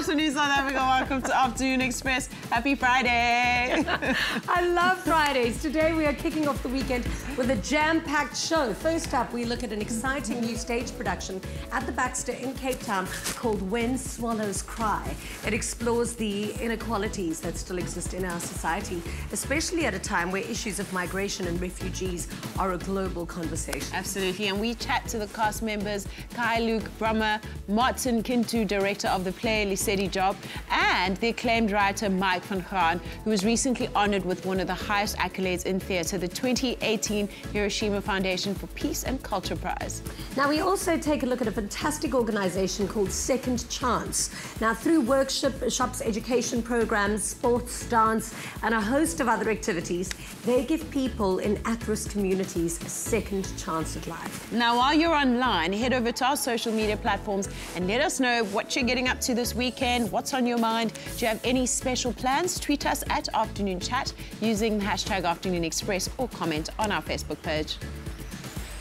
afternoon, South Africa. Welcome to Afternoon Express. Happy Friday. I love Fridays. Today we are kicking off the weekend with a jam-packed show. First up, we look at an exciting new stage production at the Baxter in Cape Town called When Swallows Cry. It explores the inequalities that still exist in our society, especially at a time where issues of migration and refugees are a global conversation. Absolutely, and we chat to the cast members, Kai Luke Brummer, Martin Kintu, director of the play Lisedi Job, and the acclaimed writer Mike van Gaan, who was recently honoured with one of the highest accolades in theatre, the 2018 Hiroshima Foundation for Peace and Culture Prize. Now, we also take a look at a fantastic organisation called Second Chance. Now, through workshops, education programmes, sports, dance, and a host of other activities, they give people in at-risk communities a second chance at life. Now, while you're online, head over to our social media platforms and let us know what you're getting up to this weekend, what's on your mind. Do you have any special plans? Tweet us at Afternoon Chat using the hashtag Afternoon Express or comment on our Facebook page.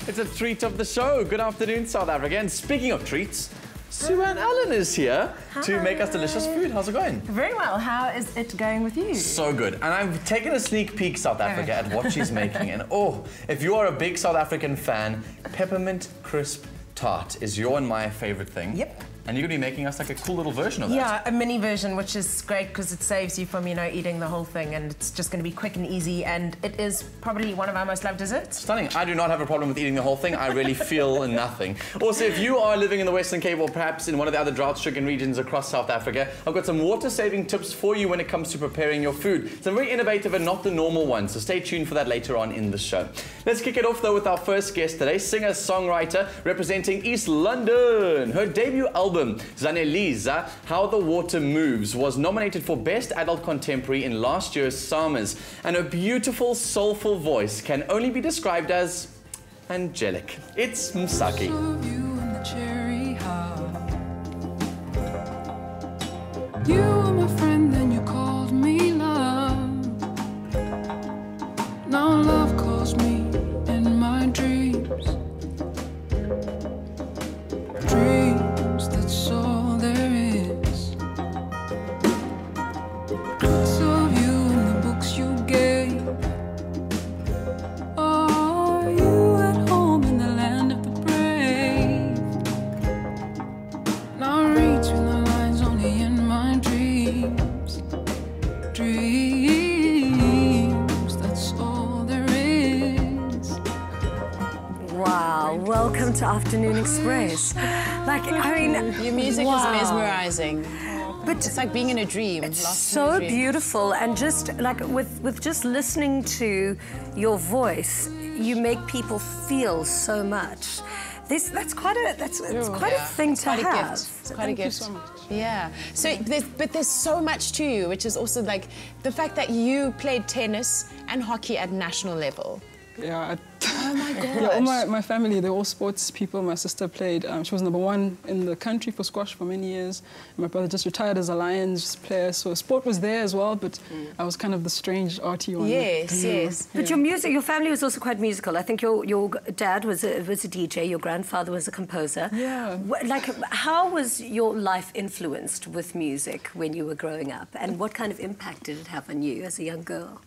It's a treat of the show. Good afternoon, South Africa. And speaking of treats, Sue and Ellen is here to make us delicious food. How's it going? Very well. How is it going with you? So good. And I've taken a sneak peek, South Africa, at what she's making. And oh, if you are a big South African fan, peppermint crisp tart is your and my favorite thing. Yep. And you're going to be making us like a cool little version of that. Yeah, a mini version, which is great because it saves you from, eating the whole thing, and it's just going to be quick and easy, and it is probably one of our most loved desserts. Stunning. I do not have a problem with eating the whole thing. I really feel nothing. Also, if you are living in the Western Cape or perhaps in one of the other drought-stricken regions across South Africa, I've got some water-saving tips for you when it comes to preparing your food. Some very innovative and not the normal ones, so stay tuned for that later on in the show. Let's kick it off, though, with our first guest today, singer-songwriter representing East London. Her debut album, Zaneliza, How the Water Moves, was nominated for Best Adult Contemporary in last year's Summers, and her beautiful, soulful voice can only be described as angelic. It's Msaki. You were my friend, then you called me love. Now love calls me in my dreams. Dreams, that's all there is. Books of you and the books you gave. Are you at home in the land of the brave? Now read between the lines only in my dreams. Dreams, that's all there is. Wow, welcome to Afternoon Express. Your music is mesmerizing. But It's like being in a dream. it's lost in so a dream. beautiful, and just like with just listening to your voice, you make people feel so much. That's quite a thing to Quite a have. gift. It's quite a gift. So much. Yeah. So there's so much to you, which is also like the fact that you played tennis and hockey at national level. Yeah, Oh my gosh. yeah, all my family, they're all sports people. My sister played, she was #1 in the country for squash for many years. My brother just retired as a Lions player, so sport was there as well, but I was kind of the strange arty one. Yes, yes. But your family was also quite musical. I think your dad was a DJ, your grandfather was a composer. Yeah. Like, how was your life influenced with music when you were growing up, and what kind of impact did it have on you as a young girl?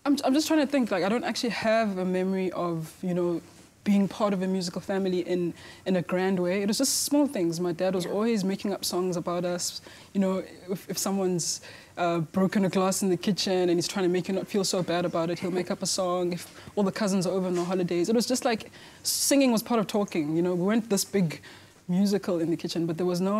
I'm just trying to think, like, I don't actually have a memory of, being part of a musical family in a grand way. It was just small things. My dad was always making up songs about us. If someone's broken a glass in the kitchen and he's trying to make you not feel so bad about it, he'll make up a song. If all the cousins are over on the holidays, it was just like singing was part of talking. We weren't this big musical in the kitchen, but there was no...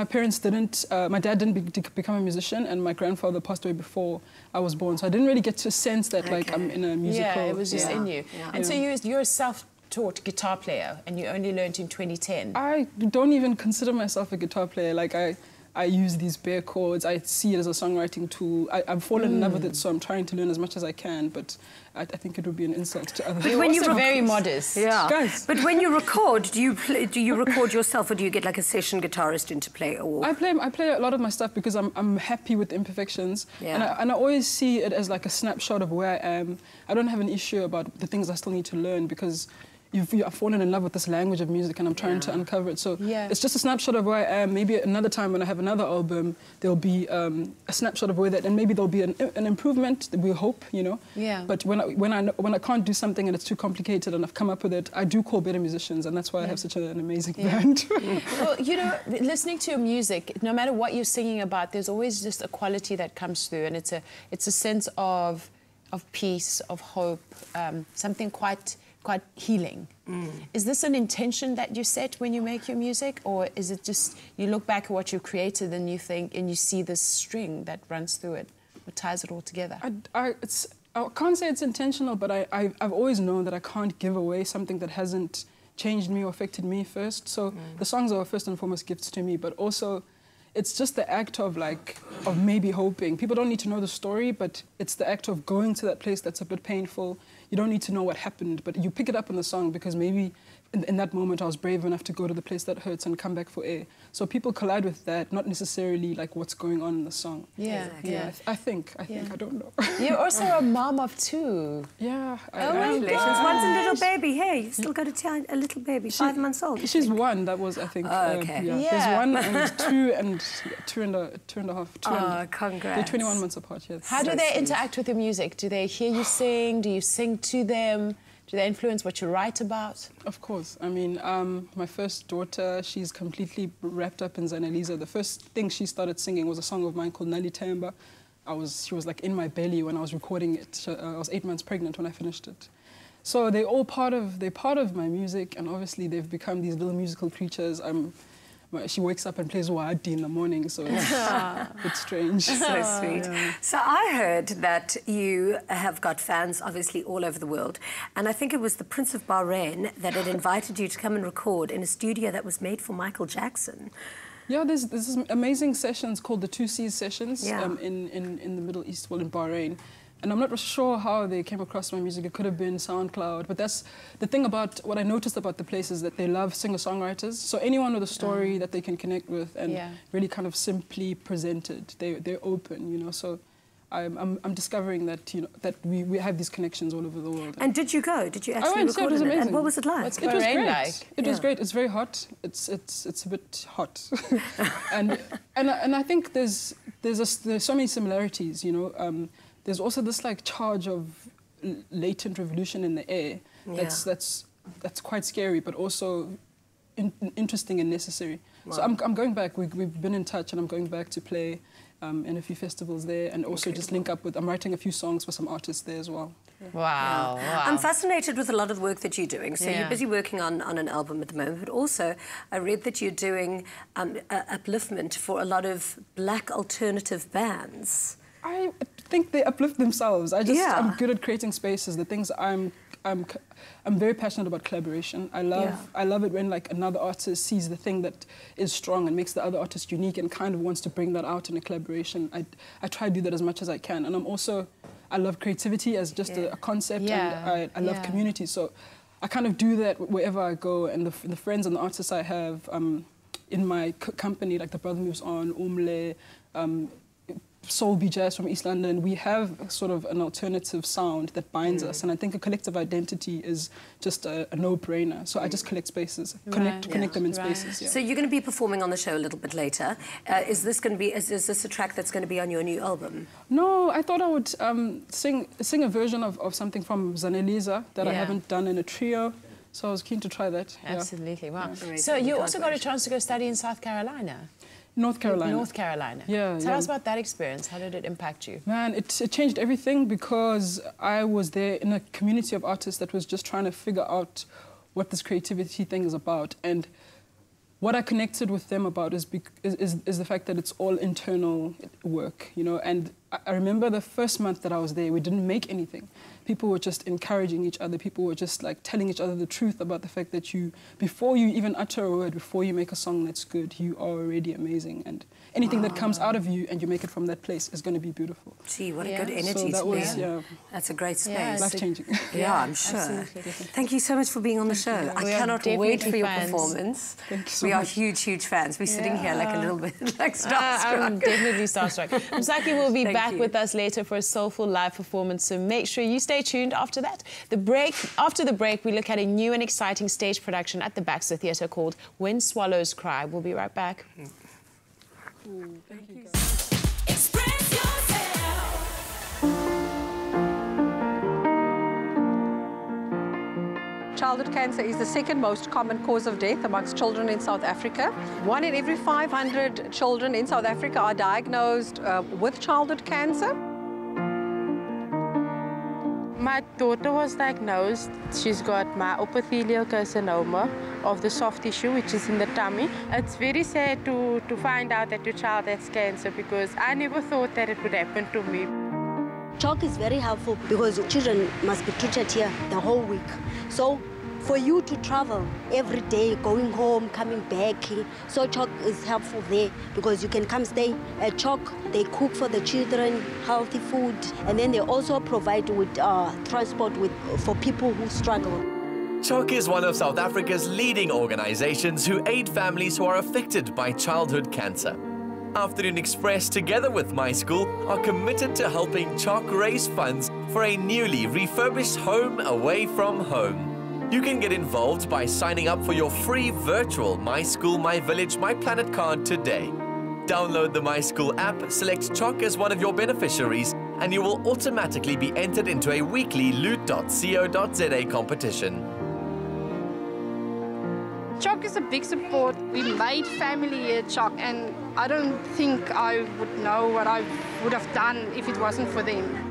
my parents didn't, my dad didn't become a musician, and my grandfather passed away before I was born, so I didn't really get to sense that like I'm in a musical. Yeah, it was just in you. Yeah. And so you're a self-taught guitar player, and you only learned in 2010. I don't even consider myself a guitar player. Like I use these bare chords. I see it as a songwriting tool. I've fallen in love with it, so I'm trying to learn as much as I can, but I think it would be an insult to others. You're also very modest. Yeah. Guys. But when you record, do you record yourself, or do you get like a session guitarist in to play? Or I play a lot of my stuff because I'm happy with the imperfections, Yeah. and I always see it as like a snapshot of where I am. I don't have an issue about the things I still need to learn because, I've fallen in love with this language of music and I'm trying to uncover it. So Yeah. it's just a snapshot of where I am. Maybe another time when I have another album, there'll be a snapshot of where that, and maybe there'll be an improvement. We hope, you know. Yeah. But when I can't do something and it's too complicated and I've come up with it, I do call better musicians, and that's why I have such an amazing band. Well, you know, listening to your music, no matter what you're singing about, there's always just a quality that comes through, and it's a sense of peace, of hope, something quite healing. Is this an intention that you set when you make your music, or is it just you look back at what you've created and you think and you see this string that runs through it, or ties it all together? I can't say it's intentional, but I've always known that I can't give away something that hasn't changed me or affected me first. So the songs are first and foremost gifts to me, but also it's just the act of maybe hoping. People don't need to know the story, but it's the act of going to that place that's a bit painful. You don't need to know what happened, but you pick it up in the song because maybe in that moment I was brave enough to go to the place that hurts and come back for air. So people collide with that, not necessarily like what's going on in the song. Yeah, Exactly. yeah. I think, I don't know. You're also a mom of two. Yeah. Congratulations. One's a little baby. Hey, you've still got a little baby, 5 months old. She's one. That was, I think. Oh, okay. Yeah. There's one and two and a half. Oh, congrats. They're 21 months apart. Yes. How do they interact with your music? Do they hear you sing? Do you sing to them? Do they influence what you write about? Of course. I mean, my first daughter, she's completely wrapped up in Zaneliza. The first thing she started singing was a song of mine called Nali Temba. She was like in my belly when I was recording it. I was 8 months pregnant when I finished it. So they're part of my music, and obviously they've become these little musical creatures. She wakes up and plays Wadi in the morning, so it's a bit strange. So sweet. Yeah. So I heard that you have got fans, obviously, all over the world. And I think it was the Prince of Bahrain that had invited you to come and record in a studio that was made for Michael Jackson. Yeah, there's amazing sessions called the 2Cs sessions Yeah. in the Middle East, well, in Bahrain. And I'm not sure how they came across my music. It could have been SoundCloud. But that's the thing about what I noticed about the place is that they love singer-songwriters. So anyone with a story that they can connect with and really kind of simply presented, they're open, you know. So I'm discovering that, you know, that we have these connections all over the world. And did you go? Did you I actually went, record it was in it? amazing. And what was it like? What's It was Bahrain great. like? It was great. It's very hot. It's a bit hot, and I think there's so many similarities. You know, there's also this like charge of latent revolution in the air. That's quite scary, but also interesting and necessary. Wow. So I'm going back. We've been in touch, and I'm going back to play in a few festivals there, and also just link up with. I'm writing a few songs for some artists there as well. Wow, wow. I'm fascinated with a lot of the work that you're doing. So Yeah. you're busy working on an album at the moment, but also I read that you're doing upliftment for a lot of black alternative bands. I think they uplift themselves. I'm good at creating spaces. The things I'm very passionate about collaboration. I love it when like another artist sees the thing that is strong and makes the other artist unique and kind of wants to bring that out in a collaboration. I try to do that as much as I can. And I love creativity as just a concept, and I love community. So I kind of do that wherever I go, and the friends and the artists I have in my company, like the Brother Moves On, Umle, Soul Be Jazz from East London, we have sort of an alternative sound that binds us, and I think a collective identity is just a no-brainer. So I just collect spaces, connect them in spaces. Yeah. So you're going to be performing on the show a little bit later. Is this a track that's going to be on your new album? No, I thought I would sing a version of something from Zaneliza that I haven't done in a trio. So I was keen to try that. Absolutely, wow. Yeah. So you also got a chance to go study in South Carolina. North Carolina. North Carolina. Yeah. Tell us about that experience. How did it impact you? Man, it changed everything because I was there in a community of artists that was just trying to figure out what this creativity thing is about. And what I connected with them about is the fact that it's all internal work, you know. And I remember the first month that I was there, we didn't make anything. People were just encouraging each other. People were just like telling each other the truth about the fact that before you even utter a word, before you make a song that's good, you are already amazing. And anything that comes out of you and you make it from that place is going to be beautiful. Gee, what a good energy So that to was, be in. That's a great space. Yeah, life-changing. Yeah, I'm sure. Absolutely. Thank you so much for being on the show. I We are cannot wait for definitely your fans. performance. Thank you so We are much. huge, huge fans. We're sitting here like a little bit like starstruck. I'm definitely starstruck. Msaki will be back you. with us later for a soulful live performance, so make sure you stay tuned after that. After the break, we look at a new and exciting stage production at the Baxter Theatre called When Swallows Cry. We'll be right back. Thank you. Express yourself. Childhood cancer is the second most common cause of death amongst children in South Africa. 1 in every 500 children in South Africa are diagnosed with childhood cancer. My daughter was diagnosed. She's got myopithelial carcinoma of the soft tissue, which is in the tummy. It's very sad to find out that your child has cancer, because I never thought that it would happen to me. Choc is very helpful because children must be treated here the whole week. So for you to travel every day, going home, coming back, so Choc is helpful there because you can come stay at Choc. They cook for the children, healthy food, and then they also provide with transport for people who struggle. Choc is one of South Africa's leading organizations who aid families who are affected by childhood cancer. Afternoon Express, together with My School, are committed to helping Choc raise funds for a newly refurbished home away from home. You can get involved by signing up for your free virtual My School, My Village, My Planet card today. Download the My School app, select Choc as one of your beneficiaries, and you will automatically be entered into a weekly loot.co.za competition. Choc is a big support. We made family here at Choc, and I don't think I would know what I would have done if it wasn't for them.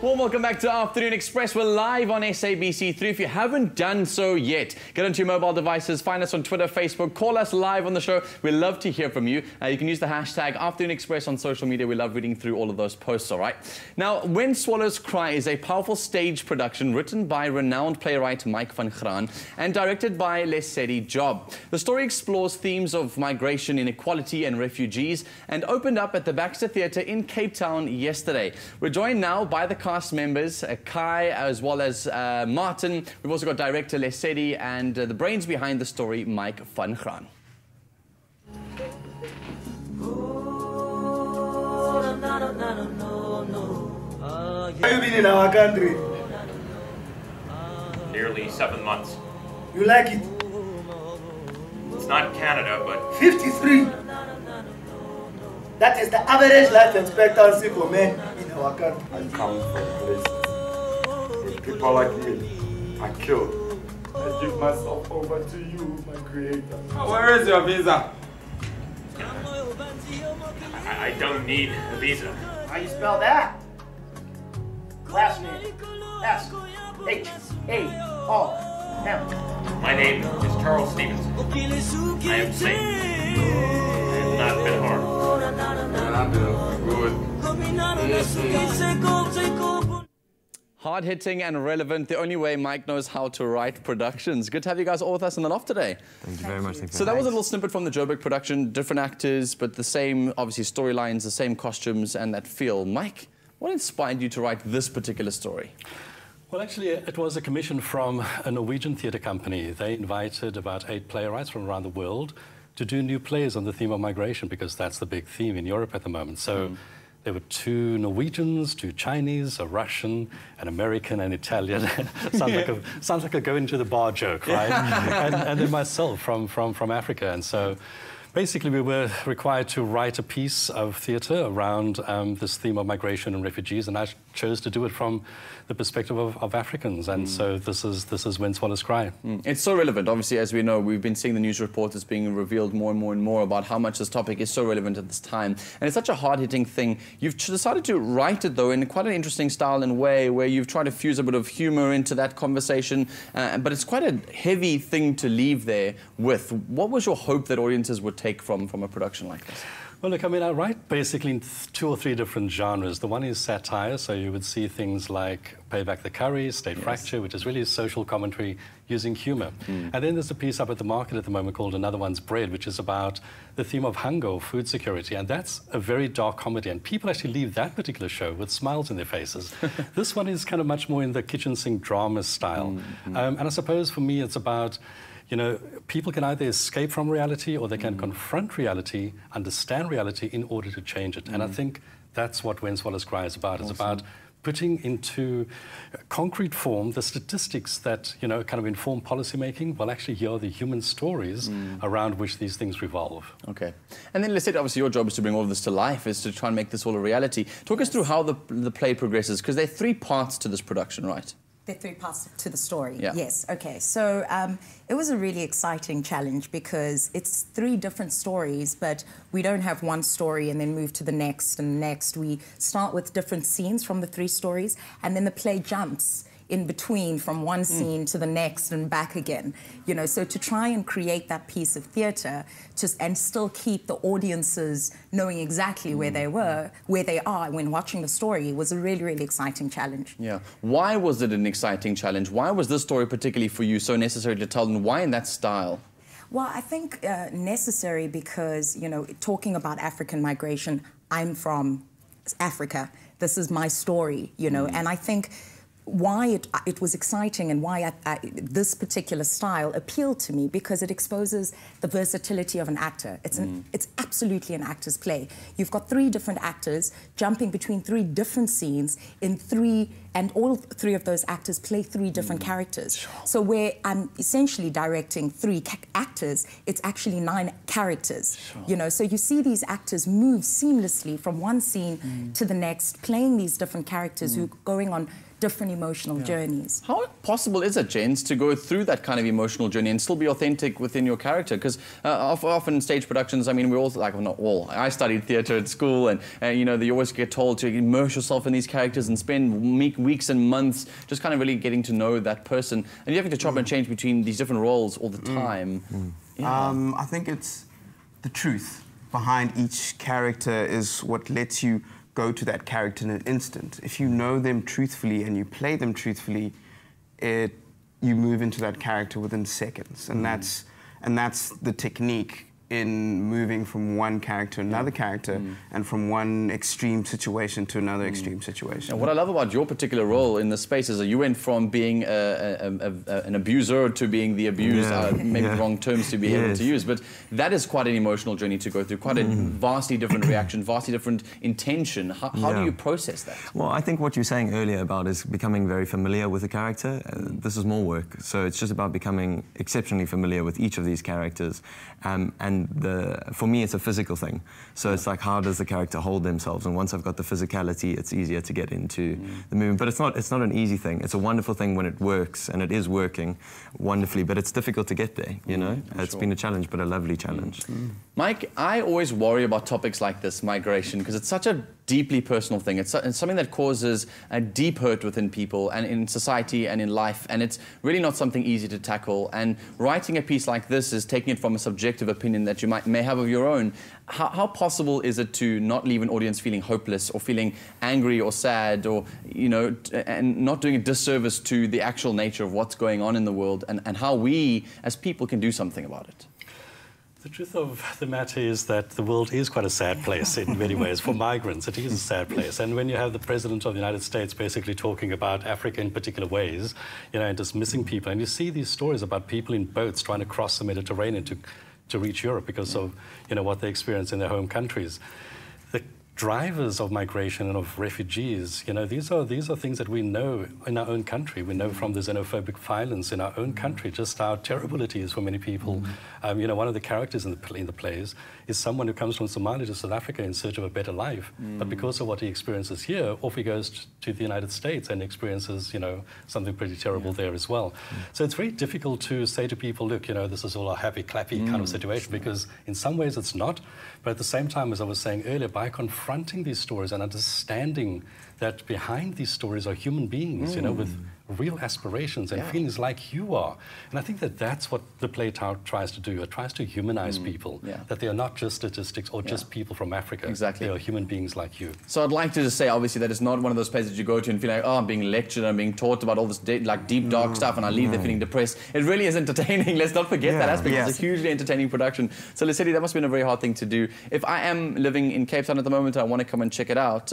Warm welcome back to Afternoon Express. We're live on SABC3. If you haven't done so yet, get onto your mobile devices, find us on Twitter, Facebook, call us live on the show. We love to hear from you. You can use the hashtag Afternoon Express on social media. We love reading through all of those posts, all right? Now, When Swallows Cry is a powerful stage production written by renowned playwright Mike van Graan and directed by Lesedi Job. The story explores themes of migration, inequality and refugees and opened up at the Baxter Theatre in Cape Town yesterday. We're joined now by the cast members, Kai as well as Martin. We've also got director Lesedi and the brains behind the story, Mike van Graan. Have you been in our country? Nearly 7 months. You like it? It's not Canada, but 53. That is the average life expectancy for men in our country. I come from places with people like me. I kill. I give myself over to you, my creator. Where is your visa? I don't need a visa. How you spell that? Last name. S-H-A-R-L. My name is Charles Stevenson. I am safe. I have not been harmed. Good. Hard-hitting and relevant, the only way Mike knows how to write productions. Good to have you guys all with us in the loft today. Thank you very much. So that was a little snippet from the Joburg production, different actors, but the same, obviously, storylines, the same costumes and that feel. Mike, what inspired you to write this particular story? Well, actually, it was a commission from a Norwegian theatre company. They invited about 8 playwrights from around the world to do new plays on the theme of migration, because that's the big theme in Europe at the moment. So there were 2 Norwegians, 2 Chinese, a Russian, an American, and Italian. sounds like a go into the bar joke, right? and then myself from Africa. And so basically we were required to write a piece of theatre around this theme of migration and refugees, and I chose to do it from the perspective of Africans. And so this is When Swallows Cry. It's so relevant. Obviously, as we know, we've been seeing the news reports that's being revealed more and more and more about how much this topic is so relevant at this time. And it's such a hard-hitting thing. You've decided to write it, though, in quite an interesting style and way, where you've tried to fuse a bit of humour into that conversation. But it's quite a heavy thing to leave there with. What was your hope that audiences would take from a production like this? Well, look, I mean, I write basically in 2 or 3 different genres. The one is satire, so you would see things like Pay Back the Curry, State Fracture, which is really social commentary using humour. And then there's a piece up at the market at the moment called Another One's Bread, which is about the theme of hunger or food security. And that's a very dark comedy, and people actually leave that particular show with smiles in their faces. This one is kind of much more in the kitchen sink drama style. And I suppose for me it's about, you know, people can either escape from reality or they can confront reality, understand reality in order to change it. And I think that's what When Swallows Cry is about. It's about putting into concrete form the statistics that, you know, kind of inform policymaking. Well, actually, here are the human stories around which these things revolve. Okay. And then, let's say, obviously, your job is to bring all of this to life, is to try and make this all a reality. Talk us through how the play progresses, because there are 3 parts to this production, right? There are 3 parts to the story. Yeah. Yes. Okay. So it was a really exciting challenge because it's 3 different stories, but we don't have one story and then move to the next and next. We start with different scenes from the 3 stories, and then the play jumps in between from one scene to the next and back again. You know, so to try and create that piece of theatre and still keep the audiences knowing exactly where they are when watching the story was a really, really exciting challenge. Yeah. Why was it an exciting challenge? Why was this story particularly for you so necessary to tell, and why in that style? Well, I think necessary because, you know, talking about African migration, I'm from Africa. This is my story, you know, and I think why it was exciting and why this particular style appealed to me, because it exposes the versatility of an actor. It's absolutely an actor's play. You've got 3 different actors jumping between 3 different scenes and all 3 of those actors play 3 different characters. So where I'm essentially directing 3 actors, it's actually 9 characters. You know, so you see these actors move seamlessly from one scene to the next, playing these different characters who are going on different emotional journeys. How possible is it, Jens, to go through that kind of emotional journey and still be authentic within your character? Because often stage productions, I mean, we're all, like, well, not all. I studied theatre at school, and you know, you always get told to immerse yourself in these characters and spend weeks and months just kind of really getting to know that person. And you're having to chop and change between these different roles all the time. I think it's the truth behind each character is what lets you go to that character in an instant. If you know them truthfully and you play them truthfully, you move into that character within seconds, and that's the technique in moving from one character to another character and from one extreme situation to another extreme situation. And what I love about your particular role in this space is that you went from being an abuser to being the abused, maybe the wrong terms to be able to use, but that is quite an emotional journey to go through, quite a vastly different reaction, vastly different intention. How do you process that? Well, I think what you were saying earlier about is becoming very familiar with the character. This is more work, so it's just about becoming exceptionally familiar with each of these characters. And for me, it's a physical thing. So it's like, how does the character hold themselves? And once I've got the physicality, it's easier to get into the movement. But it's not an easy thing. It's a wonderful thing when it works, and it is working wonderfully. But it's difficult to get there, you know? It's been a challenge, but a lovely challenge. Mike, I always worry about topics like this, migration, because it's such a deeply personal thing. It's something that causes a deep hurt within people and in society and in life, and it's really not something easy to tackle. And writing a piece like this is taking it from a subjective opinion that you may have of your own. How possible is it to not leave an audience feeling hopeless or feeling angry or sad, or, you know, and not doing a disservice to the actual nature of what's going on in the world and how we as people can do something about it? The truth of the matter is that the world is quite a sad place in many ways. For migrants, it is a sad place. And when you have the President of the United States basically talking about Africa in particular ways, you know, and dismissing people, and you see these stories about people in boats trying to cross the Mediterranean to reach Europe because of, you know, what they experience in their home countries. The drivers of migration and of refugees, you know, these are things that we know in our own country. We know from the xenophobic violence in our own country just how terrible it is for many people. You know, one of the characters in the plays is someone who comes from Somalia to South Africa in search of a better life. But because of what he experiences here, off he goes to the United States and experiences, you know, something pretty terrible there as well. So it's very difficult to say to people, look, you know, this is all a happy, clappy kind of situation, because in some ways it's not. But at the same time, as I was saying earlier, by confronting these stories and understanding that behind these stories are human beings, you know, with real aspirations and feelings like you are. And I think that that's what the play tries to do. It tries to humanize people, that they are not just statistics or just people from Africa. Exactly. They are human beings like you. So I'd like to just say, obviously, that it's not one of those places that you go to and feel like, oh, I'm being lectured, I'm being taught about all this like deep, dark stuff, and I leave there feeling depressed. It really is entertaining. Let's not forget that aspect. It's a hugely entertaining production. So Lesedi, that must have been a very hard thing to do. If I am living in Cape Town at the moment, I want to come and check it out.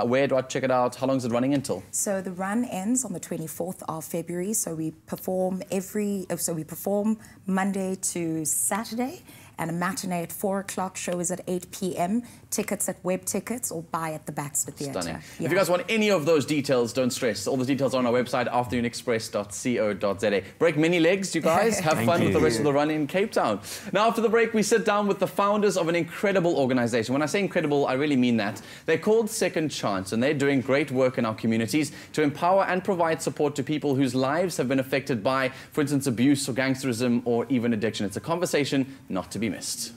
Where do I check it out? How long is it running until? So the run ends on the 24th of February. So we perform Monday to Saturday, and a matinee at 4 o'clock. Show is at 8 p.m. Tickets at Web Tickets or buy at the Baxter Theatre. Stunning. If you guys want any of those details, don't stress. All the details are on our website, afternoonexpress.co.za. Break many legs, you guys. Have fun with the rest of the run in Cape Town. Now, after the break, we sit down with the founders of an incredible organization. When I say incredible, I really mean that. They're called Second Chance, and they're doing great work in our communities to empower and provide support to people whose lives have been affected by, for instance, abuse or gangsterism or even addiction. It's a conversation not to be missed.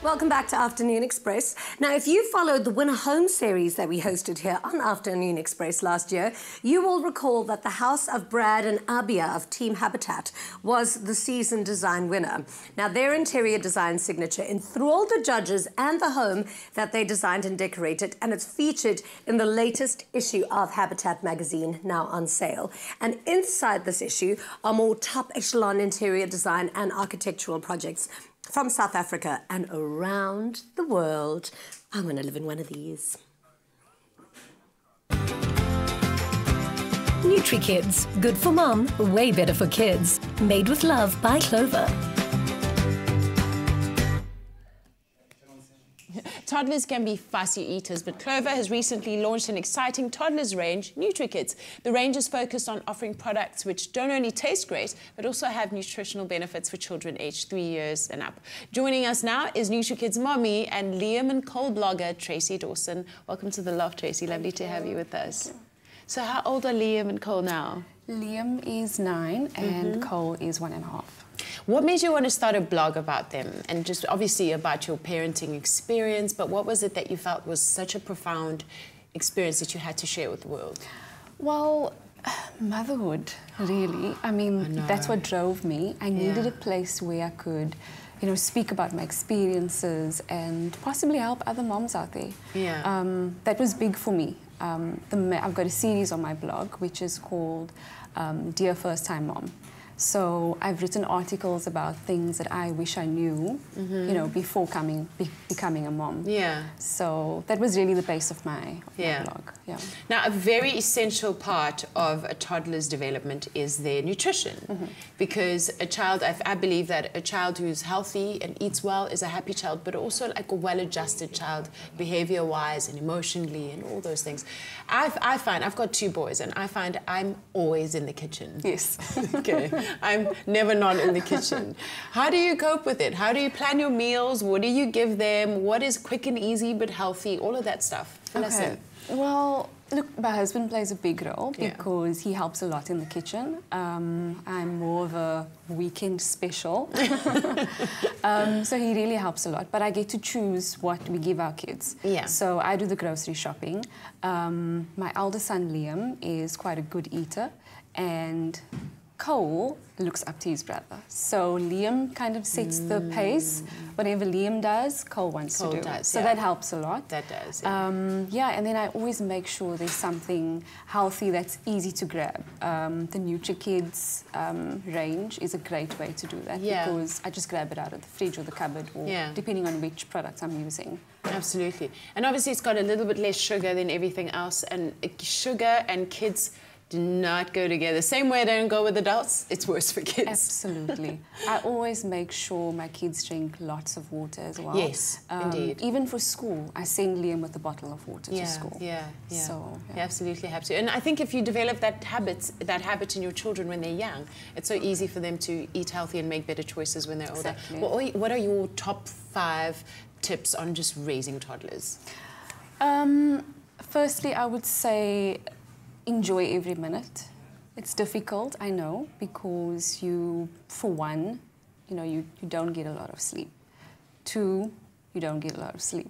Welcome back to Afternoon Express. Now, if you followed the Winner Home series that we hosted here on Afternoon Express last year, you will recall that the house of Brad and Abia of Team Habitat was the season design winner. Now, their interior design signature enthralled the judges and the home that they designed and decorated, and it's featured in the latest issue of Habitat magazine, now on sale. And inside this issue are more top echelon interior design and architectural projects from South Africa and around the world. I want to live in one of these. NutriKids. Good for mom, way better for kids. Made with love by Clover. Toddlers can be fussy eaters, but Clover has recently launched an exciting toddlers range, NutriKids. The range is focused on offering products which don't only taste great, but also have nutritional benefits for children aged 3 years and up. Joining us now is NutriKids mommy and Liam and Cole blogger, Tracy Dawson. Welcome to The Loft, Tracy. Lovely to have you with us. So how old are Liam and Cole now? Liam is 9 and Cole is 1.5. What made you want to start a blog about them? And just obviously about your parenting experience, but what was it that you felt was such a profound experience that you had to share with the world? Well, motherhood, really. I mean, that's what drove me. I needed a place where I could, you know, speak about my experiences and possibly help other moms out there. Yeah. That was big for me. I've got a series on my blog which is called Dear First Time Mom. So I've written articles about things that I wish I knew, you know, before becoming a mom. Yeah. So that was really the base of my blog. Yeah. Now, a very essential part of a toddler's development is their nutrition, because a child, I believe that a child who's healthy and eats well is a happy child, but also like a well-adjusted child, behavior-wise and emotionally and all those things. I find, I've got 2 boys, and I find I'm always in the kitchen. Yes. Okay. I'm never not in the kitchen. How do you cope with it? How do you plan your meals? What do you give them? What is quick and easy but healthy? All of that stuff. Fill us in. Well, look, my husband plays a big role because he helps a lot in the kitchen. I'm more of a weekend special. So he really helps a lot. But I get to choose what we give our kids. Yeah. So I do the grocery shopping. My elder son, Liam, is quite a good eater. And Cole looks up to his brother. So Liam kind of sets the pace. Whatever Liam does, Cole wants to do. So that helps a lot. That does. Yeah, and then I always make sure there's something healthy that's easy to grab. The NutriKids range is a great way to do that because I just grab it out of the fridge or the cupboard, or depending on which product I'm using. Absolutely. And obviously it's got a little bit less sugar than everything else, and sugar and kids do not go together. Same way they don't go with adults, it's worse for kids. Absolutely. I always make sure my kids drink lots of water as well. Yes, indeed. Even for school, I send Liam with a bottle of water to school. Yeah. So, you absolutely have to. And I think if you develop that habit in your children when they're young, it's so easy for them to eat healthy and make better choices when they're older. Exactly. What are your top 5 tips on just raising toddlers? Firstly, I would say enjoy every minute. It's difficult, I know, because for one, you know, you don't get a lot of sleep. 2, you don't get a lot of sleep.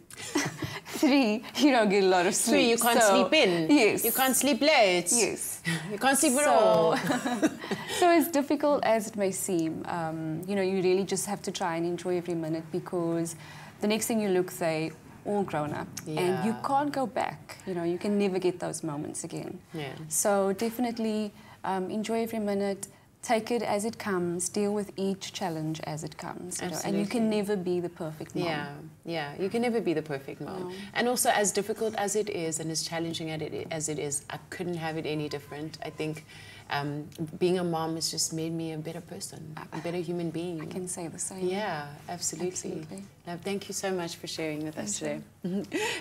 3, you don't get a lot of sleep. 3, you can't sleep in. Yes. You can't sleep late. Yes. You can't sleep at all. So as difficult as it may seem, you know, you really just have to try and enjoy every minute, because the next thing you look, they all grown up, and you can't go back. You know, you can never get those moments again. Yeah. So definitely enjoy every minute, take it as it comes, deal with each challenge as it comes. You know, and you can never be the perfect mom. Yeah, you can never be the perfect mom. No. And also, as difficult as it is and as challenging as it is, I couldn't have it any different. I think being a mom has just made me a better person, a better human being. I can say the same. Yeah, absolutely. Now, thank you so much for sharing with us today.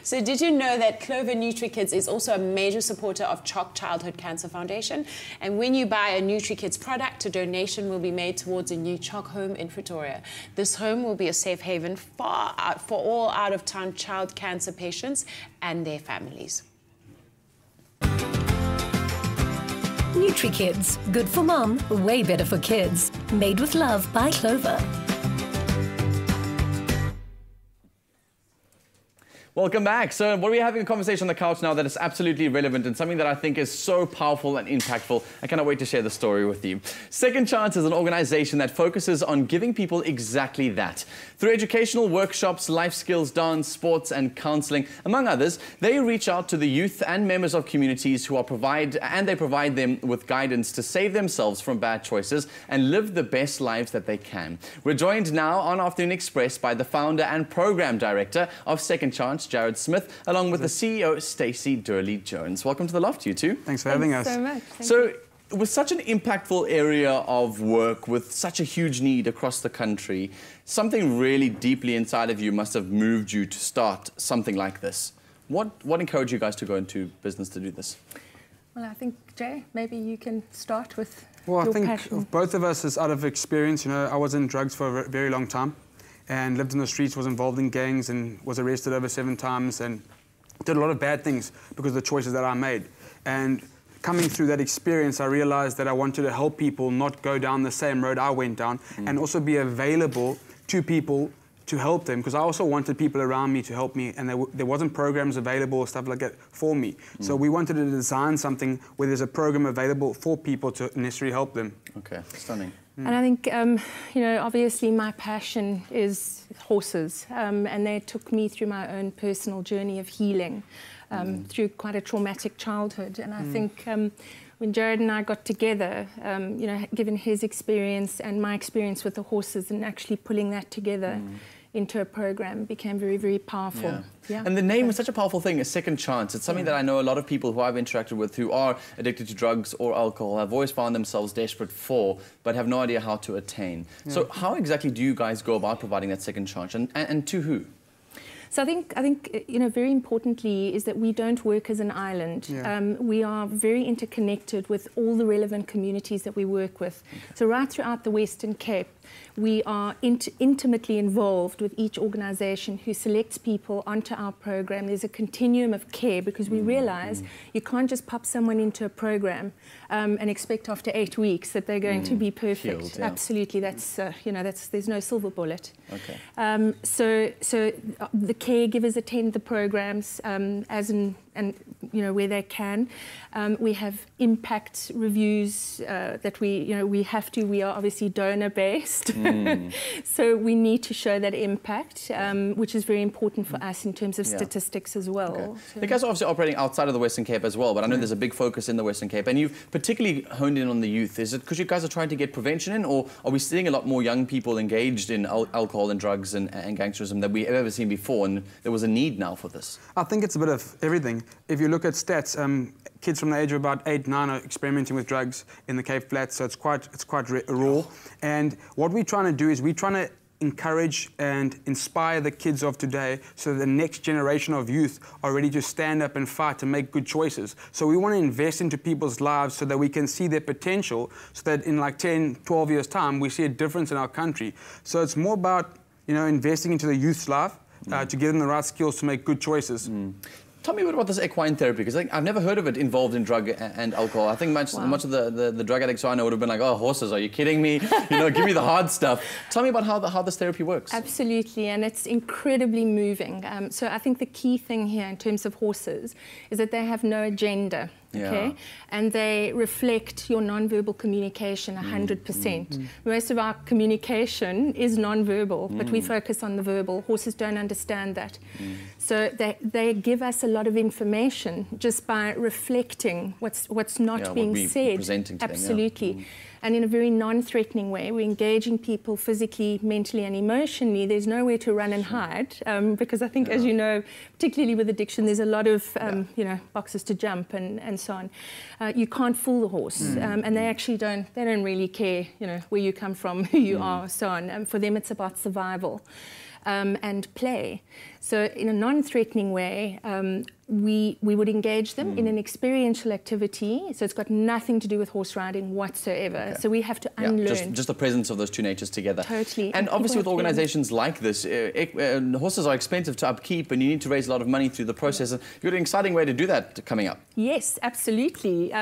So did you know that Clover NutriKids is also a major supporter of Choc Childhood Cancer Foundation? And when you buy a NutriKids product, a donation will be made towards a new Choc home in Pretoria. This home will be a safe haven for all out-of-town child cancer patients and their families. NutriKids. Good for mum, way better for kids. Made with love by Clover. Welcome back. So we're having a conversation on the couch now that is absolutely relevant and something that I think is so powerful and impactful. I cannot wait to share the story with you. Second Chance is an organization that focuses on giving people exactly that. Through educational workshops, life skills, dance, sports and counseling, among others, they reach out to the youth and members of communities who provide them with guidance to save themselves from bad choices and live the best lives that they can. We're joined now on Afternoon Express by the founder and program director of Second Chance, Jared Smith, along with the CEO, Stacey Durley-Jones. Welcome to the Loft, you two. Thanks for having us. Thanks so much. So, with such an impactful area of work, with such a huge need across the country, something really deeply inside of you must have moved you to start something like this. What encouraged you guys to go into business to do this? Well, I think, Jay, maybe you can start with your passion. Well, I think both of us is out of experience. You know, I was in drugs for a very long time and lived in the streets, was involved in gangs and was arrested over 7 times and did a lot of bad things because of the choices that I made. And coming through that experience, I realized that I wanted to help people not go down the same road I went down, and also be available to people to help them, because I also wanted people around me to help me, and there wasn't programs available or stuff like that for me. So we wanted to design something where there's a program available for people to necessarily help them. Okay, stunning. And I think, you know, obviously my passion is horses, and they took me through my own personal journey of healing through quite a traumatic childhood. And I think when Jared and I got together, you know, given his experience and my experience with the horses and actually pulling that together into a program became very, very powerful. Yeah. And the name is such a powerful thing, a second chance. It's something that I know a lot of people who I've interacted with who are addicted to drugs or alcohol have always found themselves desperate for, but have no idea how to attain. So how exactly do you guys go about providing that second chance, and to who? So I think you know, very importantly is that we don't work as an island. We are very interconnected with all the relevant communities that we work with. So right throughout the Western Cape, we are intimately involved with each organisation who selects people onto our program. There's a continuum of care, because we realise you can't just pop someone into a program and expect after 8 weeks that they're going to be perfect. Healed, Absolutely, that's you know, there's no silver bullet. Okay. So the caregivers attend the programs and you know, where they can. We have impact reviews that we are obviously donor based. So we need to show that impact, which is very important for us in terms of statistics as well. Okay. So You guys are obviously operating outside of the Western Cape as well, but I know there's a big focus in the Western Cape, and you've particularly honed in on the youth. Is it because you guys are trying to get prevention in, or are we seeing a lot more young people engaged in alcohol and drugs and gangsterism than we've ever seen before, and there was a need now for this? I think it's a bit of everything. If you look at stats, kids from the age of about 8, 9 are experimenting with drugs in the Cape Flats, so it's quite raw. And what we're trying to do is we're trying to encourage and inspire the kids of today, so the next generation of youth are ready to stand up and fight and make good choices. So we want to invest into people's lives so that we can see their potential, so that in like 10, 12 years' time, we see a difference in our country. So it's more about, you know, investing into the youth's life to give them the right skills to make good choices. Tell me a bit about this equine therapy, because I've never heard of it involved in drug and alcohol. I think much of the drug addicts who I know would have been like, oh, horses, are you kidding me? You know, give me the hard stuff. Tell me about how this therapy works. Absolutely, and it's incredibly moving. So I think the key thing here in terms of horses is that they have no agenda. Okay, and they reflect your non-verbal communication 100%. Most of our communication is non-verbal, but we focus on the verbal. Horses don't understand that. So they give us a lot of information just by reflecting what's not being said. Presenting to Absolutely. them, And in a very non-threatening way. We're engaging people physically, mentally and emotionally. There's nowhere to run and hide, because I think, as you know, particularly with addiction, there's a lot of you know, boxes to jump and so on. You can't fool the horse, and they actually don't really care, you know, where you come from, who you are, so on. For them, it's about survival and play. So in a non-threatening way, we would engage them in an experiential activity. So it's got nothing to do with horse riding whatsoever. So we have to unlearn. Just the presence of those two natures together. Totally. And obviously with organizations like this, horses are expensive to upkeep, and you need to raise a lot of money through the process. And you've got an exciting way to do that coming up. Yes, absolutely.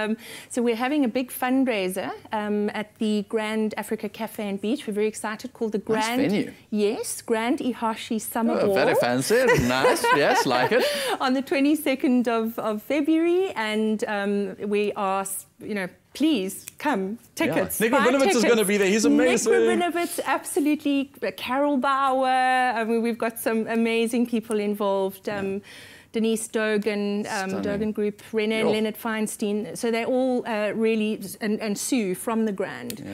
So we're having a big fundraiser at the Grand Africa Cafe and Beach. We're very excited, called the Grand... Nice venue. Yes, Grand Ihashi Summer Ball. Very fancy. Nice. Yes, like it. On the 22nd of February, and we are, you know, please come. Tickets. Nick Rabinovitz is going to be there. He's amazing. Nick Rabinovitz, absolutely. Carol Bauer. I mean, we've got some amazing people involved. Denise Dogan, Dogan Group, Renee and Leonard Feinstein. So they're all really, and Sue from the Grand.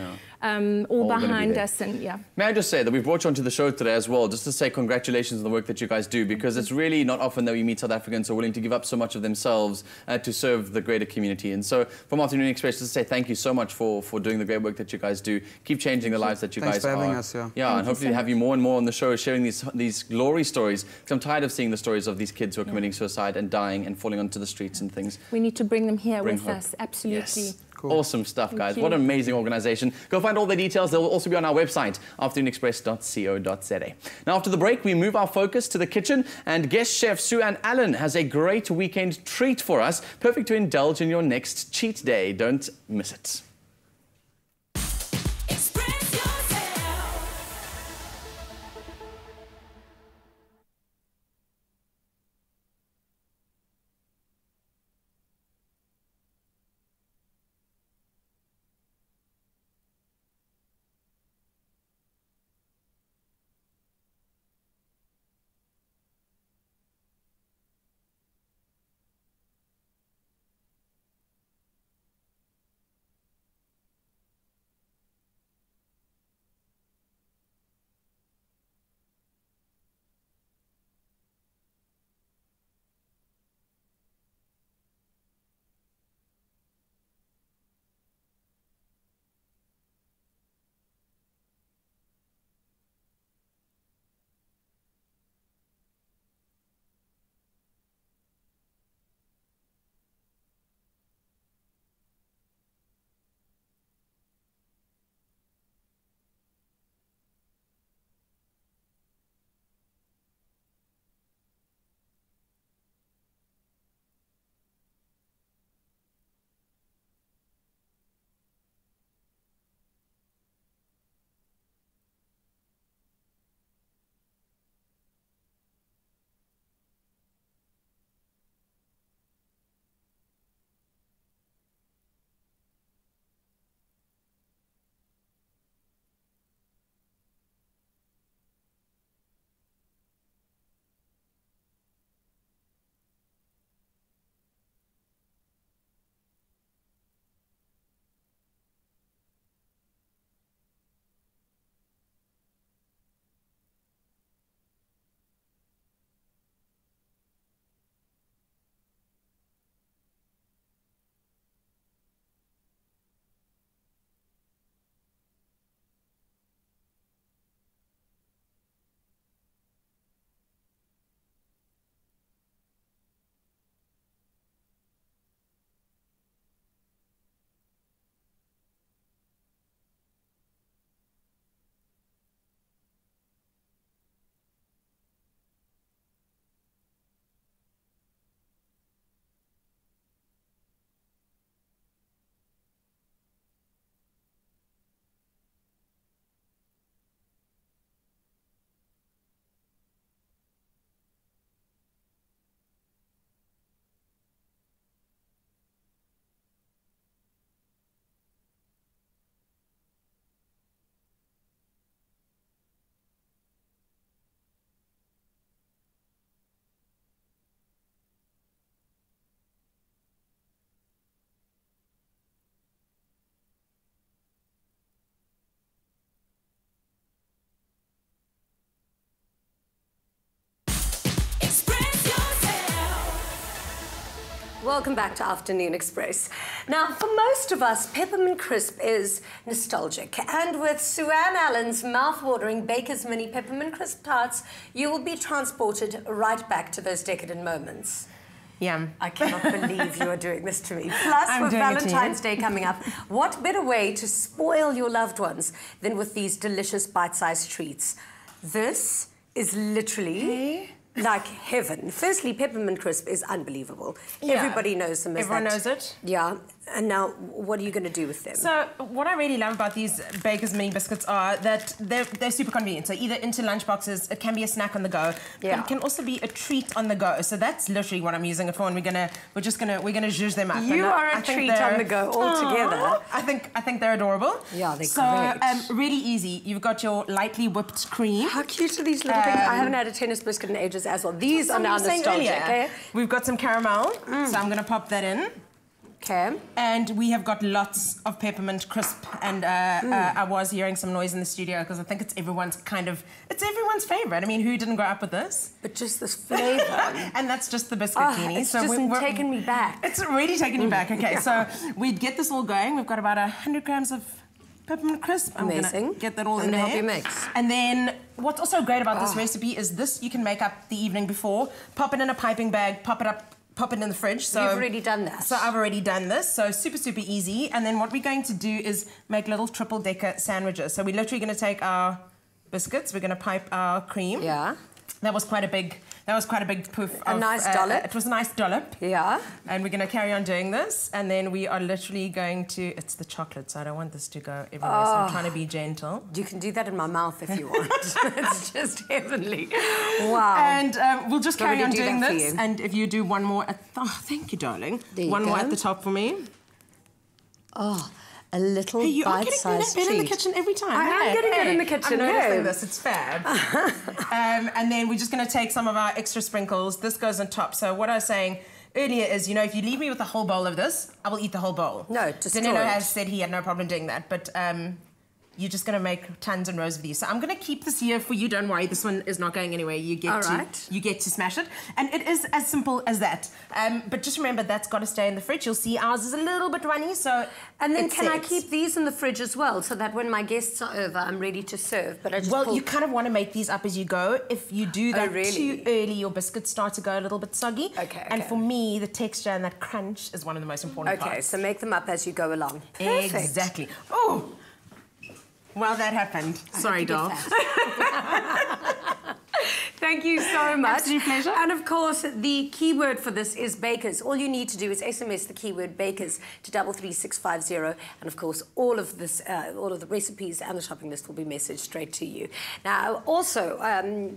All behind us, and May I just say that we've brought you onto the show today as well, just to say congratulations on the work that you guys do, because it's really not often that we meet South Africans who are willing to give up so much of themselves to serve the greater community. And so from Afternoon Express, just to say thank you so much for doing the great work that you guys do. Keep changing the lives that you guys are. Thanks for having us, and hopefully have you more and more on the show, sharing these glory stories, because I'm tired of seeing the stories of these kids who are committing suicide and dying and falling onto the streets and things. We need to bring them here with us, absolutely. Yes. Cool. Awesome stuff, guys. you. What an amazing organization. Go find all the details. They'll also be on our website, afternoonexpress.co.za. Now, after the break, we move our focus to the kitchen, and guest chef Sue-Ann Allen has a great weekend treat for us, perfect to indulge in your next cheat day. Don't miss it. Welcome back to Afternoon Express. Now, for most of us, peppermint crisp is nostalgic. And with Sue-Ann Allen's mouth-watering Baker's Mini Peppermint Crisp Tarts, you will be transported right back to those decadent moments. Yum. I cannot believe you are doing this to me. Plus, with Valentine's Day coming up, what better way to spoil your loved ones than with these delicious bite-sized treats? This is literally like heaven. Firstly, peppermint crisp is unbelievable. Yeah. Everybody knows them as Everyone that. knows it. Yeah. And now, what are you going to do with them? So, what I really love about these Baker's Mini biscuits are that they're super convenient. So, either into lunch boxes, it can be a snack on the go, but it can also be a treat on the go. So that's literally what I'm using it for, and we're gonna zhuzh them up. You are a treat on the go altogether. I think they're adorable. Yeah, they're great. So, really easy. You've got your lightly whipped cream. How cute are these little things? I haven't had a tennis biscuit in ages as well. These are now nostalgic. Okay? We've got some caramel, so I'm gonna pop that in. Okay. And we have got lots of peppermint crisp, and I was hearing some noise in the studio because I think it's everyone's favourite. I mean, who didn't grow up with this? But just this flavour. And that's just the biscuitini. It's just taking me back. It's really taking you back. Okay, so we'd get this all going. We've got about 100 grams of peppermint crisp. Amazing. I'm gonna get that all in I'm there. gonna help you mix. And then what's also great about this recipe is this you can make up the evening before, pop it in a piping bag, pop pop it in the fridge. So you've already done that. So I've already done this. So super, super easy. And then what we're going to do is make little triple-decker sandwiches. So we're literally going to take our biscuits. We're going to pipe our cream. Yeah. That was quite a big poof. A nice dollop. It was a nice dollop. Yeah. And we're going to carry on doing this. And then we are literally going to... It's the chocolate, so I don't want this to go everywhere. So I'm trying to be gentle. You can do that in my mouth if you want. It's just heavenly. Wow. And we'll just carry on doing that this. And if you do one more... thank you, darling. There you one more go. at the top for me. Oh, a little Hey, you are getting bite-sized good treat. in the kitchen every time. I am getting good in the kitchen. I'm noticing hey. this. It's fab. And then we're just going to take some of our extra sprinkles. This goes on top. So what I was saying earlier is, you know, if you leave me with a whole bowl of this, I will eat the whole bowl. No, destroy Danilo it. has said he had no problem doing that, but you're just going to make tons and rows of these. So I'm going to keep this here for you. Don't worry, this one is not going anywhere. You get to smash it, and it is as simple as that. But just remember, that's got to stay in the fridge. You'll see ours is a little bit runny, so. And then can I keep these in the fridge as well, so that when my guests are over, I'm ready to serve? But I just you kind of want to make these up as you go. If you do that really? too early, your biscuits start to go a little bit soggy. Okay. And for me, the texture and that crunch is one of the most important parts. Okay, so make them up as you go along. Perfect. Exactly. Oh. Well, that happened. Sorry, doll. Thank you so much. Absolute pleasure. And of course, the keyword for this is bakers. All you need to do is SMS the keyword bakers to 33650, and of course, all of the recipes and the shopping list will be messaged straight to you. Now, also,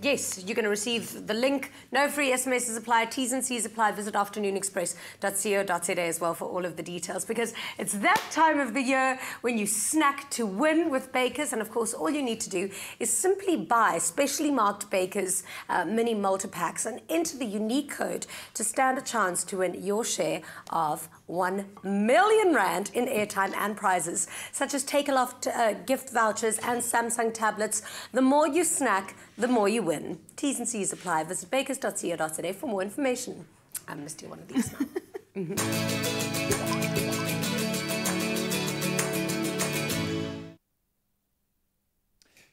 yes, you're going to receive the link. No free SMSs apply. T's and C's apply. Visit afternoonexpress.co.za as well for all of the details, because it's that time of the year when you snack to win with bakers. And of course, all you need to do is simply buy specially marked bakers mini multi-packs and enter the unique code to stand a chance to win your share of 1 million rand in airtime and prizes, such as Take-A-Loft gift vouchers and Samsung tablets. The more you snack, the more you win. T's and C's apply. Visit bakers.co.za for more information. I'm going to steal one of these now.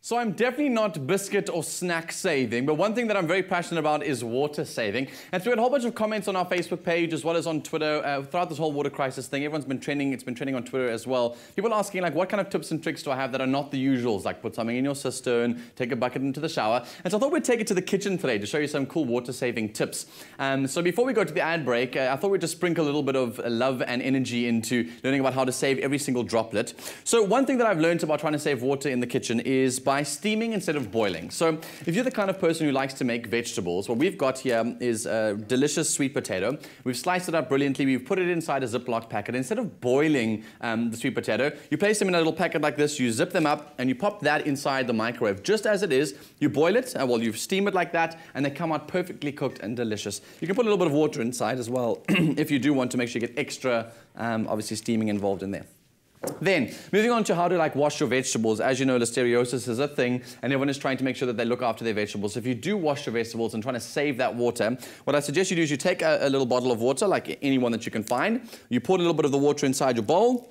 So I'm definitely not biscuit or snack saving, but one thing that I'm very passionate about is water saving. And so we had a whole bunch of comments on our Facebook page as well as on Twitter throughout this whole water crisis thing. Everyone's been trending. It's been trending on Twitter as well. People asking, like, what kind of tips and tricks do I have that are not the usuals, like put something in your cistern, take a bucket into the shower. And so I thought we'd take it to the kitchen today to show you some cool water saving tips. So before we go to the ad break, I thought we'd just sprinkle a little bit of love and energy into learning about how to save every single droplet. So one thing that I've learned about trying to save water in the kitchen is by steaming instead of boiling. So if you're the kind of person who likes to make vegetables, what we've got here is a delicious sweet potato. We've sliced it up brilliantly. We've put it inside a Ziploc packet. Instead of boiling the sweet potato, you place them in a little packet like this, you zip them up, and you pop that inside the microwave. Just as it is, you boil it, you steam it like that, and they come out perfectly cooked and delicious. You can put a little bit of water inside as well, if you do want to make sure you get extra, obviously, steaming involved in there. Then, moving on to how to wash your vegetables. As you know, listeriosis is a thing, and everyone is trying to make sure that they look after their vegetables. So if you do wash your vegetables and trying to save that water, what I suggest you do is you take a little bottle of water, like any one that you can find. You pour a little bit of the water inside your bowl.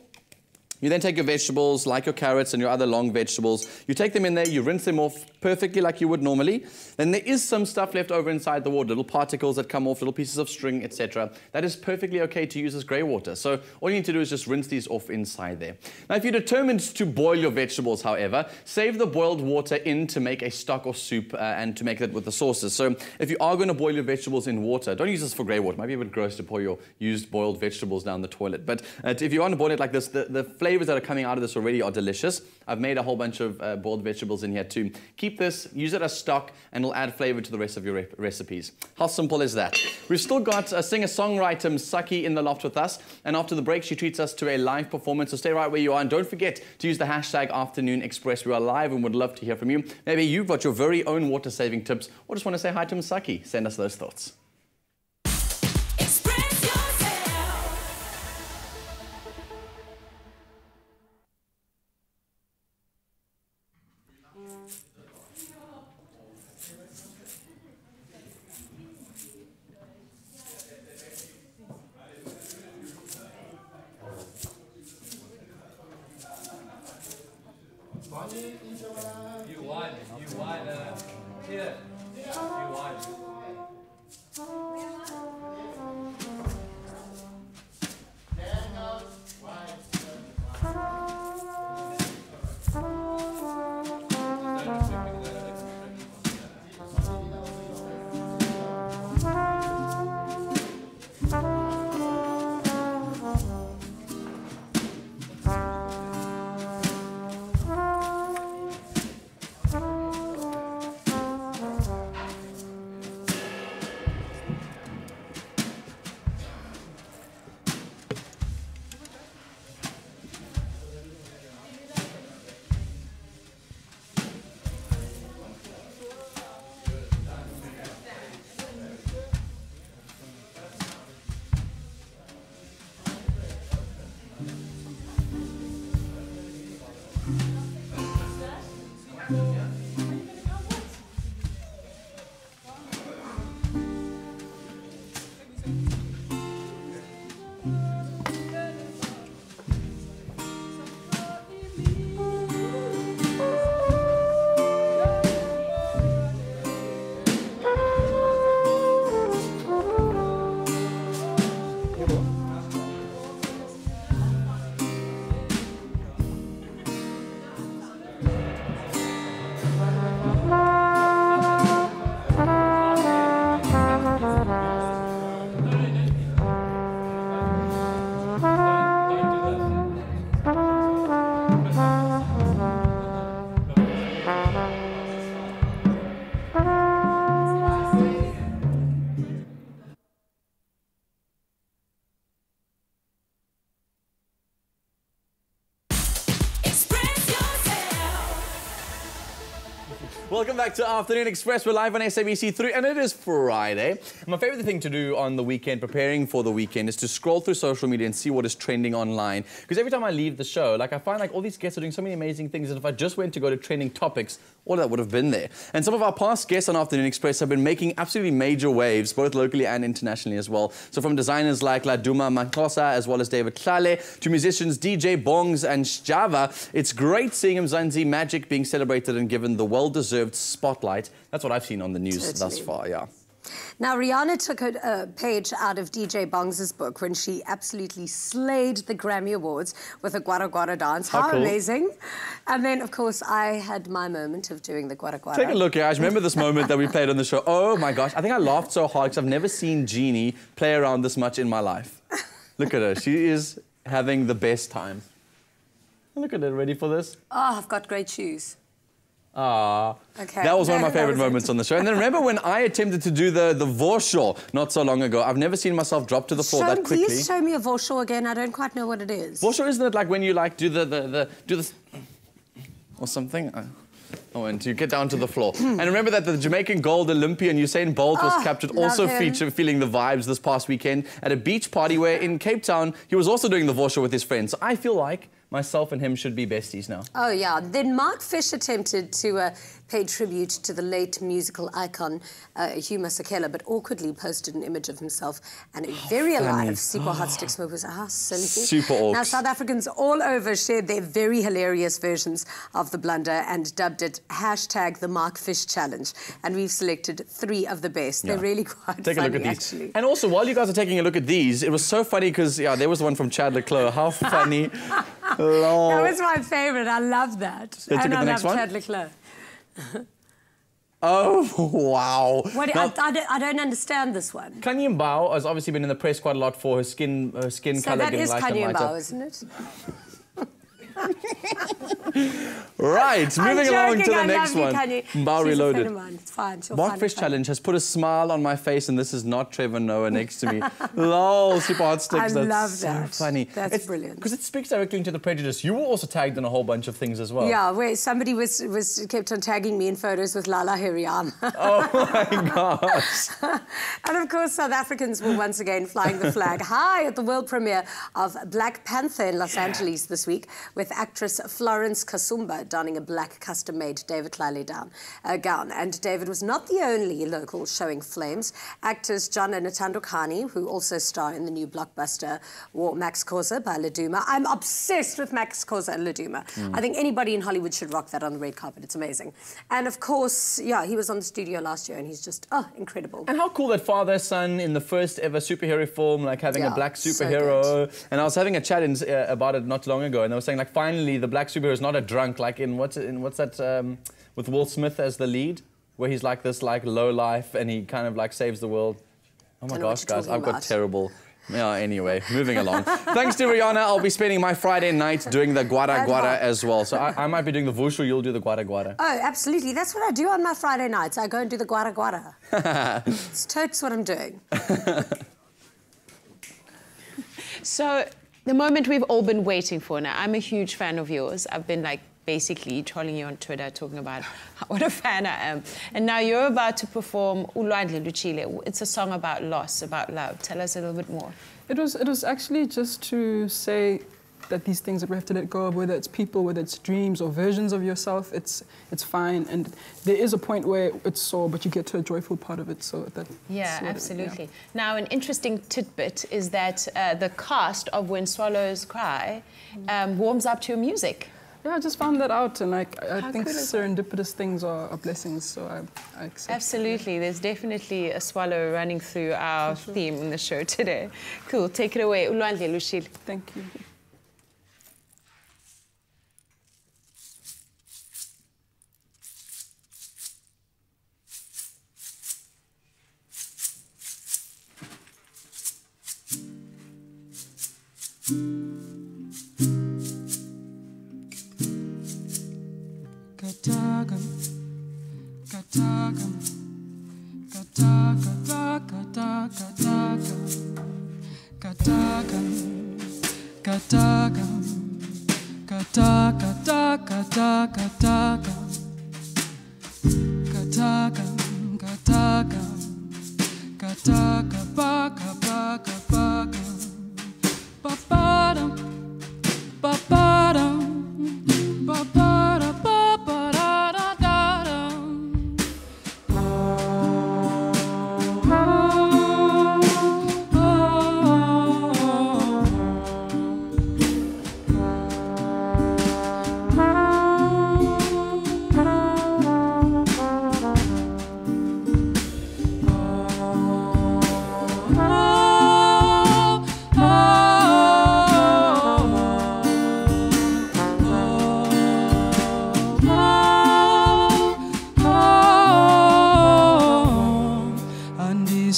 You then take your vegetables, like your carrots and your other long vegetables. You take them in there, you rinse them off perfectly like you would normally. Then there is some stuff left over inside the water, little particles that come off, little pieces of string, etc. That is perfectly okay to use as grey water. So all you need to do is just rinse these off inside there. Now, if you're determined to boil your vegetables, however, save the boiled water in to make a stock or soup and to make it with the sauces. So if you are going to boil your vegetables in water, don't use this for grey water. It might be a bit gross to pour your used boiled vegetables down the toilet. But if you want to boil it like this, the flavors that are coming out of this already are delicious. I've made a whole bunch of boiled vegetables in here too. Keep this, use it as stock, and it'll add flavor to the rest of your recipes. How simple is that? We've still got singer-songwriter Msaki in the loft with us, and after the break she treats us to a live performance, so stay right where you are, and don't forget to use the hashtag Afternoon Express. We are live and would love to hear from you. Maybe you've got your very own water-saving tips, or just want to say hi to Msaki. Send us those thoughts. You won. Here. You won. Welcome back to Afternoon Express. We're live on SABC3 and it is Friday. My favorite thing to do on the weekend, preparing for the weekend, is to scroll through social media and see what is trending online. Because every time I leave the show, like, I find like all these guests are doing so many amazing things, and if I just went to go to trending topics, all of that would have been there. And some of our past guests on Afternoon Express have been making absolutely major waves, both locally and internationally as well. So from designers like Laduma Mankosa as well as David Tlale, to musicians DJ Bongs and Sjava, it's great seeing Mzansi magic being celebrated and given the well-deserved spotlight. That's what I've seen on the news thus far, yeah. Now, Rihanna took a page out of DJ Bongs' book when she absolutely slayed the Grammy Awards with a Gwara Gwara dance. How cool. amazing. And then, of course, I had my moment of doing the Gwara Gwara. Take a look, guys. Remember this moment that we played on the show? Oh, my gosh. I think I laughed so hard because I've never seen Jeannie play around this much in my life. Look at her. She is having the best time. Look at her. Ready for this? Oh, I've got great shoes. Ah, okay. That was one of my favorite moments on the show. And then remember when I attempted to do the Vorshaw not so long ago? I've never seen myself drop to the floor that quickly. Please show me a Vorshaw again. I don't quite know what it is. Vorshaw, isn't it like when you like do the or something? Oh, and you get down to the floor. And remember that the Jamaican gold Olympian Usain Bolt was captured, also feeling the vibes this past weekend at a beach party where in Cape Town he was also doing the Vorshaw with his friends. So I feel like myself and him should be besties now. Oh, yeah. Then Mark Fish attempted to pay tribute to the late musical icon, Hugh Masekela, but awkwardly posted an image of himself and a very alive Sipho Hot Sticks move. Was silly. Super awkward. Now, South Africans all over shared their very hilarious versions of the blunder and dubbed it #the Mark Fish Challenge. And we've selected 3 of the best. Yeah. They're really quite Take funny, a look at these. actually. And also, while you guys are taking a look at these, it was so funny because, yeah, there was the one from Chad Leclerc. How funny. Lol. That was my favourite. I love that. Let's look at the next one. Chad Leclerc. Oh, wow. What, Now, I don't understand this one. Kanye Mbao has obviously been in the press quite a lot for her skin colour So that getting is lighter and Kanye lighter. Mbao, isn't it? Right, moving along to the next one. Kanye. Mbao She's Reloaded. A friend of mine. It's fine. She'll Mark find Fish it funny. Challenge has put a smile on my face, and this is not Trevor Noah next to me. Lol, Super Hot Sticks. I That's love so that. funny. That's brilliant. Because it speaks directly into the prejudice. You were also tagged in a whole bunch of things as well. Yeah, where somebody kept on tagging me in photos with Lala Hiriam. Oh my gosh. And of course, South Africans were once again flying the flag high at the world premiere of Black Panther in Los Angeles this week, with actress Florence Kasumba donning a black custom-made David Tlale gown. And David was not the only local showing flames. Actors John and Ntando Khani, who also star in the new blockbuster War Max Khoza by Laduma. I'm obsessed with Max Khoza and Laduma. I think anybody in Hollywood should rock that on the red carpet. It's amazing. And of course, yeah, he was on the studio last year and he's just, incredible. And how cool that father-son in the first ever superhero film, like having a black superhero. So and I was having a chat about it not long ago, and they were saying, like, finally the black superhero is not a drunk, like in what's that with Will Smith as the lead, where he's like this low life and he kind of like saves the world. Oh my gosh, guys, I've got terrible. Yeah, anyway, moving along. Thanks to Rihanna, I'll be spending my Friday night doing the Gwara Gwara as well. So I might be doing the Vushu, you'll do the Gwara Gwara. Oh, absolutely. That's what I do on my Friday nights. I go and do the Gwara Gwara. It's totes what I'm doing. So, the moment we've all been waiting for now. I'm a huge fan of yours. I've been basically trolling you on Twitter, talking about what a fan I am. And now you're about to perform Ulwandle Luchile. It's a song about loss, about love. Tell us a little bit more. It was actually just to say that these things that we have to let go of, whether it's people, whether it's dreams or versions of yourself, it's fine. And there is a point where it's sore, but you get to a joyful part of it. So that Absolutely. Now, an interesting tidbit is that the cast of When Swallows Cry warms up to your music. Yeah, I just found that out, and I think serendipitous things are blessings, so I accept. Absolutely, there's definitely a swallow running through our theme in the show today. Cool, take it away, Ulwandle Luchile. Thank you. Kataka, kataka, kataka, baka, baka, baka. Ba-ba-dum, ba-ba-dum, ba-ba-da, ba-ba-da-da-da-dum.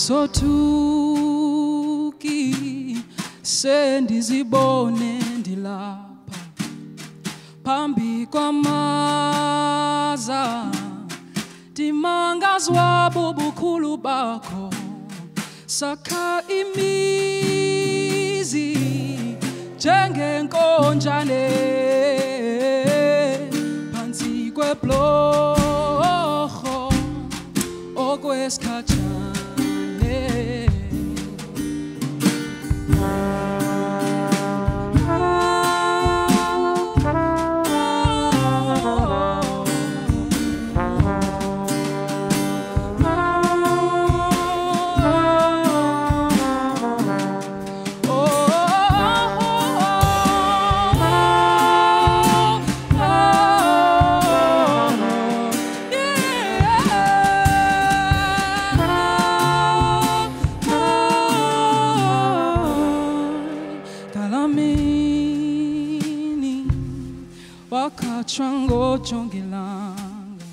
Sothuki sendizibone ndilapha phambi kwamaza ndimangazwa bubukhulu bakho sakha imizi njengenkonjane phansi kweblorho okwesikhatshana. Wakachwango chongilanga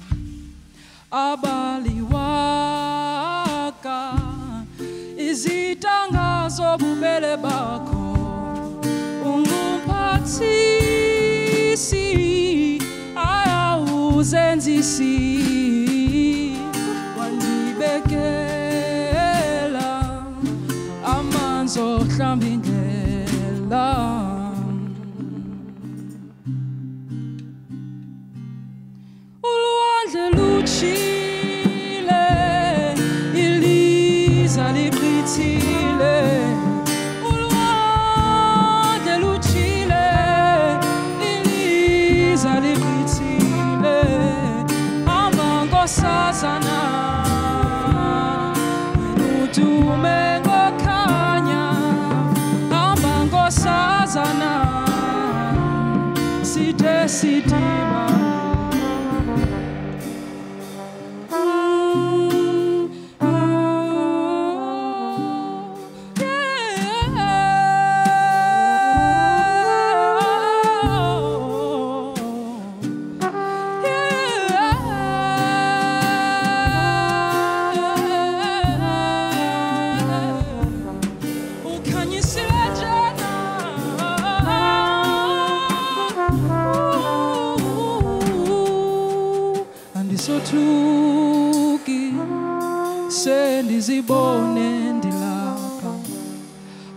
abaliwaka izitangazo bubele bakho ungumpathisi ayawuzenzisi wandibekela amanzi ohlamba indlela. Luchile, Elisa librithile, ulwandle luchile, Elisa librithile, amankosazana, udume ngokhanya, amankosazana, side sidima. Sothuki sendizibone ndilapha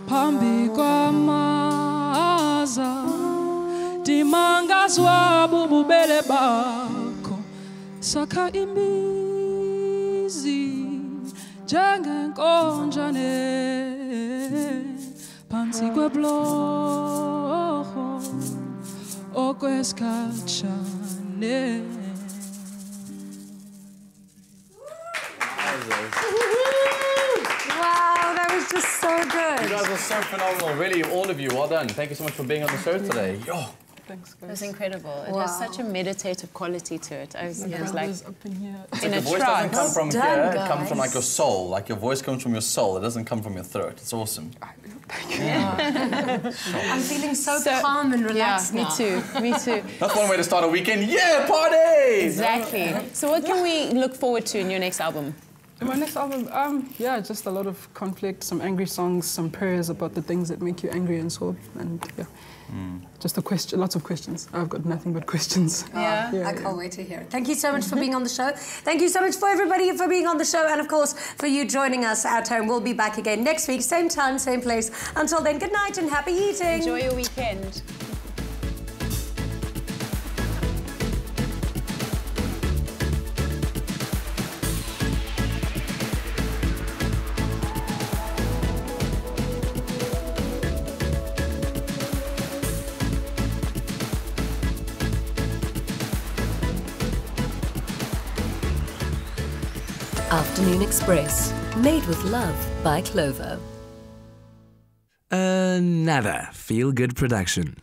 phambi kwamaza ndimangazwa bububele bakho sakha imizi njengenkonjane phansi kweblorho okwesikhatshane. Wow, that was just so good. You guys are so phenomenal, really, all of you. Well done. Thank you so much for being on the show today. Yo. Thanks, guys. It was incredible. It has such a meditative quality to it. I was like up in here. In a voice trance. doesn't come from here, it comes from like your soul. Like your voice comes from your soul. It doesn't come from your throat. It's awesome. I'm feeling so calm and relaxed now. Me too. Me too. That's one way to start a weekend. Yeah, party! Exactly. So what can we look forward to in your next album? In my next album, yeah, just a lot of conflict, some angry songs, some prayers about the things that make you angry and so, and yeah. Just lots of questions. I've got nothing but questions. I can't wait to hear it. Thank you so much for being on the show. Thank you so much for everybody for being on the show, and of course for you joining us at home. We'll be back again next week, same time, same place. Until then, good night and happy eating. Enjoy your weekend. Afternoon Express, made with love by Clover. Another feel-good production.